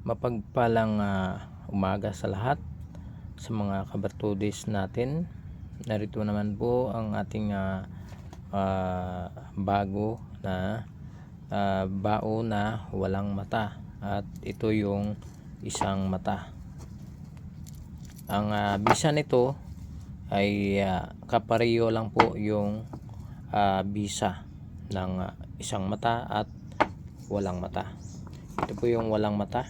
Mapagpalang umaga sa lahat, sa mga kabartudis natin. Narito naman po ang ating bago na bao na walang mata, at ito yung isang mata. Ang bisa nito ay kapareho lang po yung bisa ng isang mata at walang mata. Ito po yung walang mata,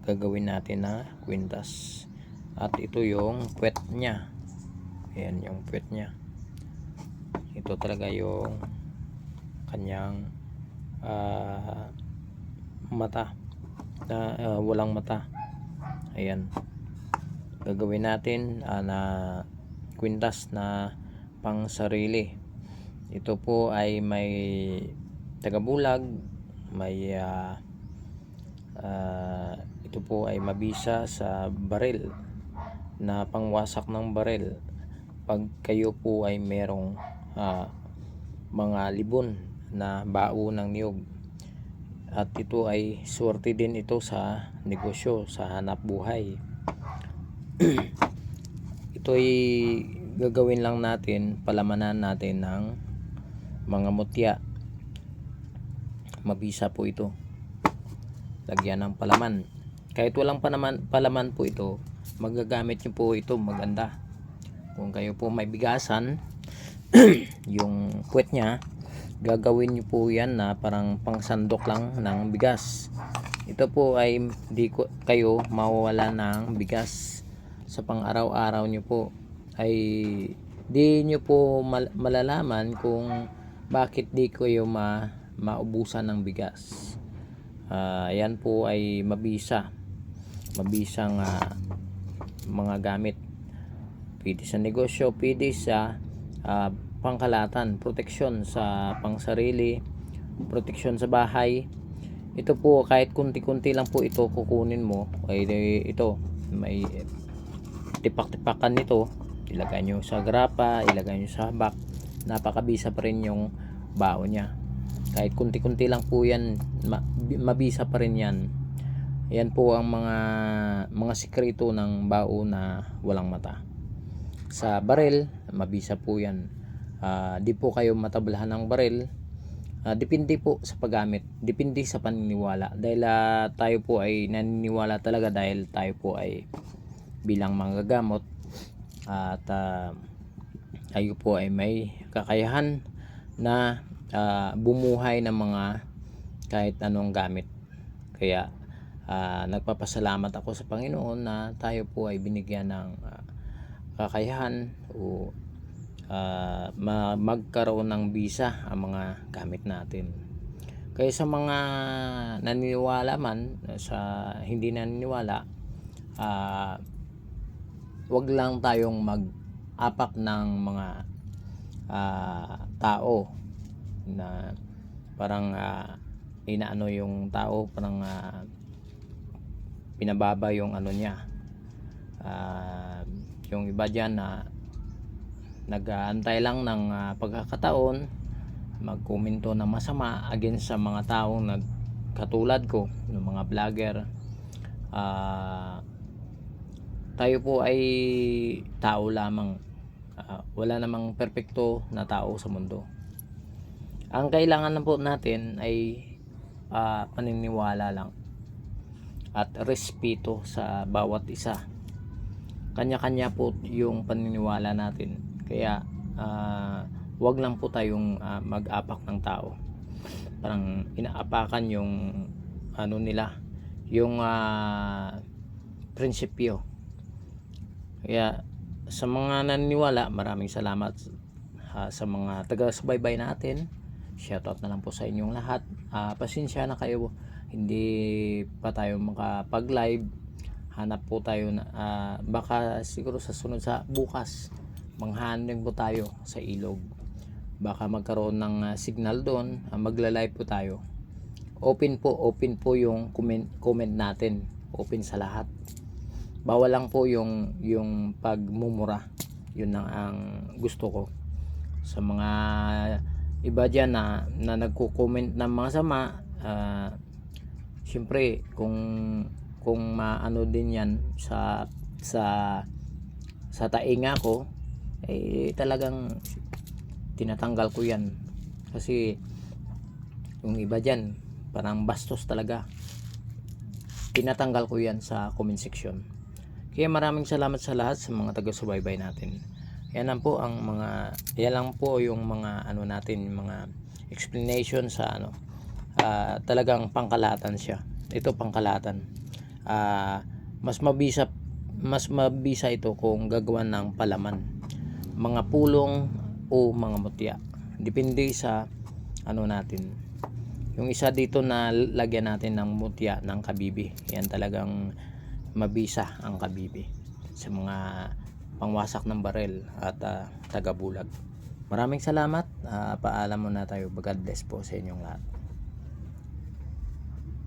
gagawin natin na kwintas, at ito yung puwet nya. Ayan yung puwet nya. Ito talaga yung kanyang mata na walang mata. Ayan, gagawin natin na kwintas na pang sarili. Ito po ay may tagabulag, may ito po ay mabisa sa baril, na pangwasak ng baril pag kayo po ay merong mga libon na bao ng niyog. At ito ay swerte din ito sa negosyo, sa hanap buhay. Ito ay gagawin lang natin, palamanan natin ng mga mutya. Mabisa po ito, lagyan ng palaman. Kahit walang palaman po ito, magagamit nyo po ito, maganda. Kung kayo po may bigasan, yung puwet nya, gagawin nyo po yan na parang pangsandok lang ng bigas. Ito po ay di kayo mawawala ng bigas sa pang araw-araw nyo po. Ay di nyo po malalaman kung bakit di kayo maubusan ng bigas. Ayan po ay mabisang mga gamit. Pwede sa negosyo, pwede sa pangkalatan, proteksyon sa pangsarili, proteksyon sa bahay. Ito po kahit kunti-kunti lang po ito kukunin mo, ay ito may tipak-tipakan nito, ilagay nyo sa grapa, ilagay nyo sa habak, napakabisa pa rin yung bao nya. Kahit kunti-kunti lang po yan, mabisa pa rin yan. Yan po ang mga sikreto ng bao na walang mata. Sa baril, mabisa po yan. Di po kayo matablahan ng baril. Depende po sa paggamit, depende sa paniniwala. Dahil tayo po ay naniniwala talaga, dahil tayo po ay bilang manggagamot, at tayo po ay may kakayahan na bumuhay ng mga kahit anong gamit. Kaya nagpapasalamat ako sa Panginoon na tayo po ay binigyan ng kakayahan o magkaroon ng bisa ang mga gamit natin. Kaya sa mga naniniwala man, sa hindi naniniwala, wag lang tayong mag-apak ng mga tao na parang inaano yung tao, parang pinababa yung ano niya. Yung iba dyan na nag-aantay lang ng pagkakataon magkomento ng masama against sa mga taong katulad ko, yung mga vlogger. Tayo po ay tao lamang, wala namang perpekto na tao sa mundo. Ang kailangan na po natin ay paniniwala lang at respeto sa bawat isa. Kanya-kanya po yung paniniwala natin. Kaya wag lang po tayong mag-apak ng tao, parang inaapakan yung ano nila, yung prinsipyo. Kaya sa mga naniniwala, maraming salamat. Sa mga taga-subaybay natin, shoutout na lang po sa inyong lahat. Pasensya na kayo, hindi pa tayo makapag-live. Hanap po tayo na baka siguro sa sunod, sa bukas, manghaning po tayo sa ilog. Baka magkaroon ng signal doon, magla-live po tayo. Open po yung comment natin, open sa lahat. Bawal lang po yung pagmumura. Yun ang gusto ko. Sa mga iba dyan na nagko-comment ng mga sama, Siyempre kung maano din yan sa tainga ko, talagang tinatanggal ko yan. Kasi yung iba dyan parang bastos talaga, tinatanggal ko yan sa comment section. Kaya maraming salamat sa lahat sa mga taga-subaybay natin. Yan lang po yung mga ano natin, mga explanation sa ano. Talagang pangkalatan siya. Ito pangkalatan. Mas mabisa ito kung gagawan ng palaman, mga pulong o mga mutya. Depende sa ano natin. Yung isa dito na lagyan natin ng mutya ng kabibi. Yan talagang mabisa ang kabibi sa mga pangwasak ng barel at tagabulag. Maraming salamat. Paalam muna tayo. God bless po sa inyong lahat.